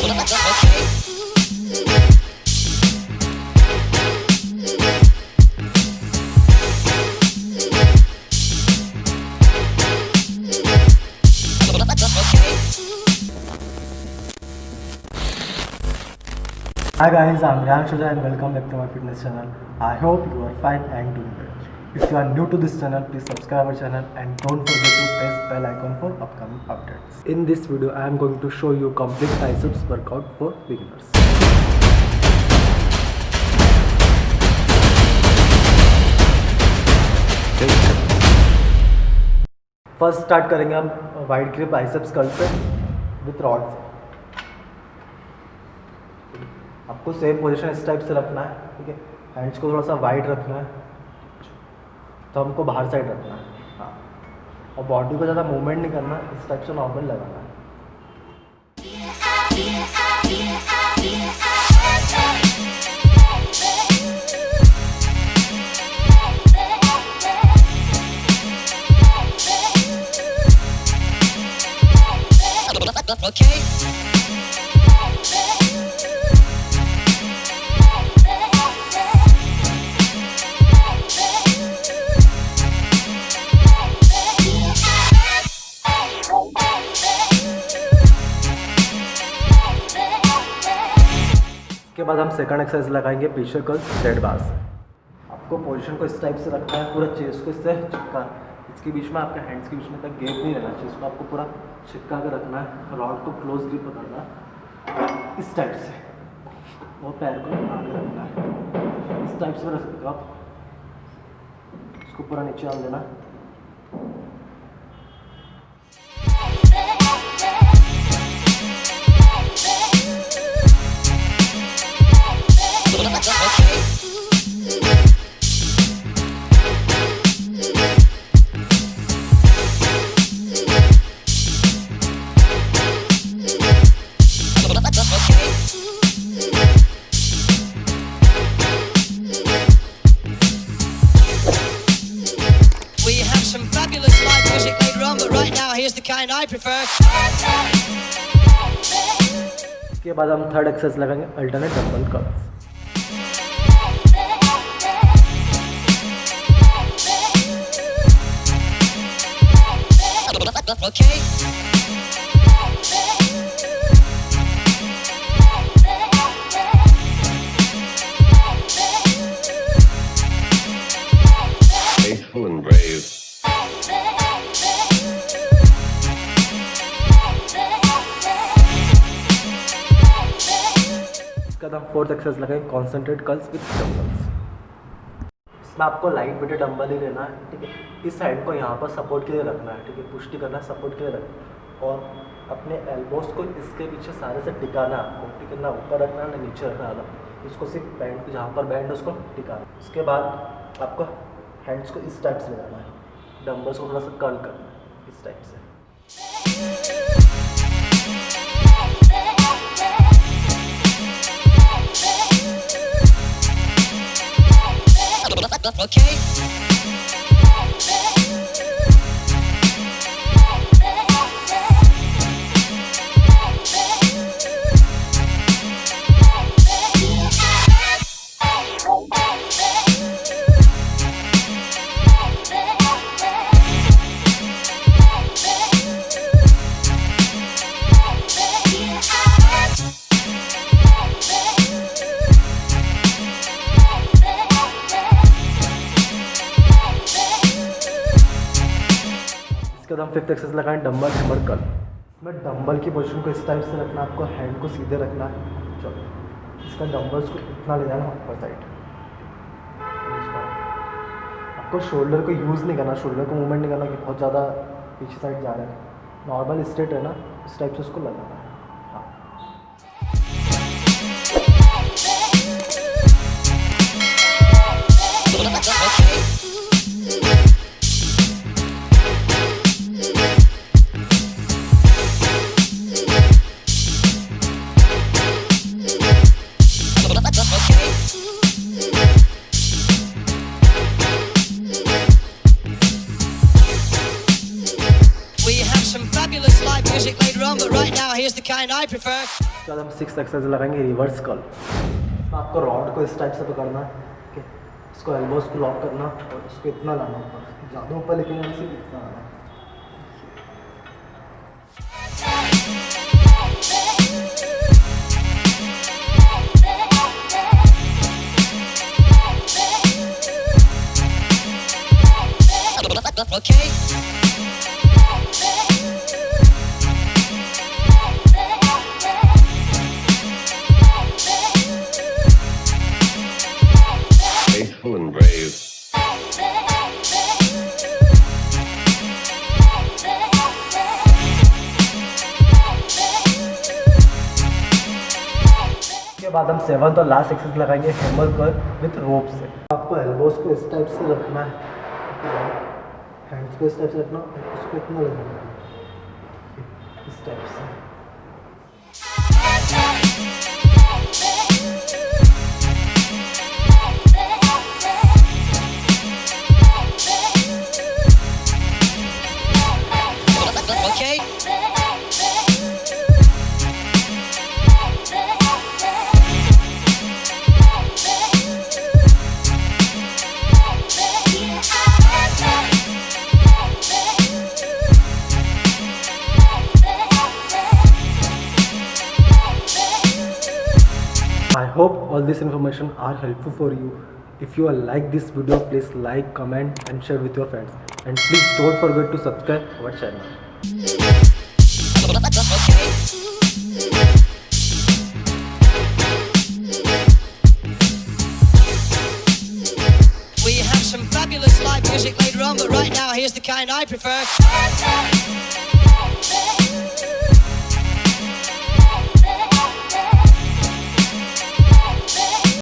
Hi guys, I'm REYANSH OJHA and welcome back to my fitness channel. I hope you are fine and doing well. If you are new to this channel, please subscribe our channel and don't forget to press bell icon for upcoming updates. In this video, I am going to show you complete biceps workout for beginners. First start करेंगे हम wide grip biceps curl पे with rod से. आपको same position इस type से रखना है, ठीक है. हैंड्स को थोड़ा सा वाइड रखना है, तो हमको बाहर साइड रखना है. हाँ, और बॉडी को ज़्यादा मूवमेंट नहीं करना, इस टाइप से नॉर्मल लगाना है. Okay. इसके बाद हम सेकंड एक्सरसाइज लगाएंगे पीछे कर्ल डेड बार से. आपको पोजीशन को इस टाइप से रखना है, पूरा चेस्ट को इससे चिपका, इसके बीच में आपके हैंड्स के बीच में तक गैप नहीं रहना चाहिए. इसको आपको पूरा चिपका के रखना है, रॉड को क्लोज ग्रिप पकड़ना है इस टाइप से, और पैर को आगे रखना है इस टाइप से. रख सकते हो आप, इसको पूरा नीचे आने देना. I prefer. इसके बाद हम थर्ड एक्सरसाइज लगाएंगे alternate dumbbell curls. Okay. Faithful and brave. हम फोर्थ एक्सरसाइज लगाएंगे कॉन्सेंट्रेट कर्ल्स विद डंबल्स. इसमें आपको लाइट वेटेड डंबल ही लेना है, ठीक है. इस साइड को यहाँ पर सपोर्ट के लिए रखना है, ठीक है. पुष्टि करना है, सपोर्ट के लिए रखना, और अपने एल्बोस को इसके पीछे सारे से टिकाना है आपको, ठीक है. ना ऊपर रखना है ना नीचे रखना है. इसको सिर्फ बैंड, जहाँ पर बैंड है उसको टिकाना. उसके बाद आपको हैंड्स को इस टाइप से लगाना है, डंबल्स को थोड़ा सा कर्ल करना है इस टाइप से. Okay. इसके बाद हम फिफ्थ एक्सरसाइज लगाएं डंबल हैमर कर्ल. इसमें डंबल की पोजीशन को इस टाइप से रखना, आपको हैंड को सीधे रखना है. चलो, इसका डंबल्स को इतना ले जाना ऊपर साइड. आपको शोल्डर को यूज़ नहीं करना, शोल्डर को मूवमेंट नहीं करना कि बहुत ज़्यादा पीछे साइड जा रहा है. नॉर्मल स्ट्रेट है ना, इस टाइप से उसको लगाना है. We have some fabulous live music later on, but right now here's the kind I prefer. उसके बाद हम 6 एक्सरसाइज लगाएंगे रिवर्स कर्ल। आपको रॉड को इस टाइप से पकड़ना है, ठीक है, इसको एल्बोज को लॉक करना और इसको इतना लाना ऊपर, ज़्यादा ऊपर लेकिन सिर्फ इतना लाना। Okay. Faithful and brave. उसके बाद हम 7th और लास्ट एक्सरसाइज लगाएंगे हैमर कर्ल विथ रोप से। आपको एल्बोज को इस टाइप से रखना है, हैंड्स को इस टाइप से रखना और उसको इतना लगाना है इस टाइप से। Okay. I hope all this information are helpful for you. If you like this video, please like, comment and share with your friends. And please don't forget to subscribe our channel. Okay. We have some fabulous live music later on, but right now here's the kind I prefer.